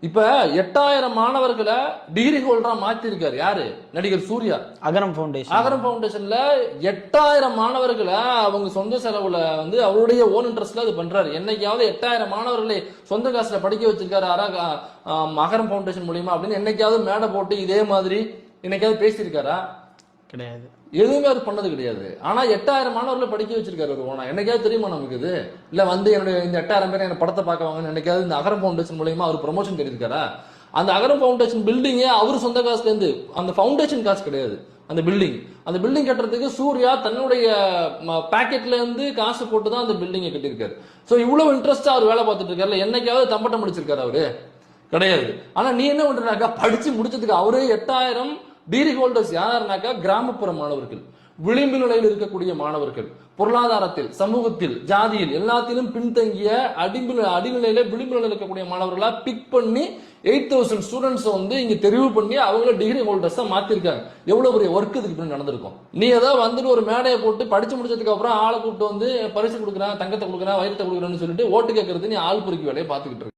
இப்ப 8000 மாணவர்களை டிகிரி ஹோல்டரா மாத்திருக்காரு யாரு? நடிகர் சூர்யா. அகரம் ஃபவுண்டேஷன்ல 8000 மாணவர்களை அவங்க சொந்த செலவுல வந்து அவருடைய ஓன் இன்ட்ரெஸ்ட்ல அது பண்றாரு. என்னைக்காவது 8000 மாணவர்களை சொந்த காசுல படிக்க வச்சிருக்காரு அகரம் ஃபவுண்டேஷன் மூலியமா அப்படின்னு என்னைக்காவது மேடை போட்டு இதே மாதிரி என்னைக்காவது பேசியிருக்காரா? கிடையாது. எதுவுமே அவர் பண்ணது கிடையாது. ஆனா 8000 மாணவர்களை படிக்க வச்சிருக்காரு ஒரு ஓனா. என்னைக்காவது தெரியுமா நமக்கு இது? இல்ல வந்து என்னுடைய இந்த 8000 பேர் என்ன படத்தை பார்க்க வாங்கன்னு என்னைக்காவது இந்த அகரம் ஃபவுண்டேஷன் மூலமா அவர் ப்ரொமோஷன் கிடைச்சிருக்காரா? அந்த அகரம் ஃபவுண்டேஷன் பில்டிங்கே அவர் சொந்த காசுல இருந்து, அந்த ஃபவுண்டேஷன் காசு கிடையாது. அந்த பில்டிங் கட்டுறதுக்கு சூர்யா தன்னுடைய பாக்கெட்ல இருந்து காசு போட்டு தான் அந்த பில்டிங்கை கட்டியிருக்காரு. சோ இவ்வளவு இன்ட்ரெஸ்டா அவர் வேலை பார்த்துட்டு இருக்காரு. என்னைக்காவது தம்பட்டம் முடிச்சிருக்காரு அவரு? கிடையாது. ஆனா நீ என்ன பண்றாக்கா, படிச்சு முடிச்சதுக்கு அவரு 8000 டிகிரி ஹோல்டர்ஸ் யாருனாக்கா கிராமப்புற மாணவர்கள், விளிம்பு நிலையில் இருக்கக்கூடிய மாணவர்கள், பொருளாதாரத்தில், சமூகத்தில், ஜாதியில் எல்லாத்திலும் பின்தங்கிய அடிநிலையில விளிம்பு நிலையில் இருக்கக்கூடிய மாணவர்களா பிக் பண்ணி 8000 ஸ்டூடெண்ட்ஸ் வந்து இங்க தெரிவு பண்ணி அவங்கள டிகிரி ஹோல்டர்ஸா மாத்திருக்காங்க. எவ்வளவு பெரிய ஒர்க் இதுக்கு பின்னாடி நடந்திருக்கும். நீ ஏதோ வந்துட்டு ஒரு மேடையை போட்டு படிச்சு முடிச்சதுக்கு அப்புறம் ஆளை கூப்பிட்டு வந்து பரிசு கொடுக்குறேன், தங்கத்தை கொடுக்குறேன், வைரத்தை கொடுக்குறேன்னு சொல்லிட்டு ஓட்டு கேட்கறது நீ ஆள் பொறுக்கி வேலையை பார்த்துக்கிட்டு இருக்க.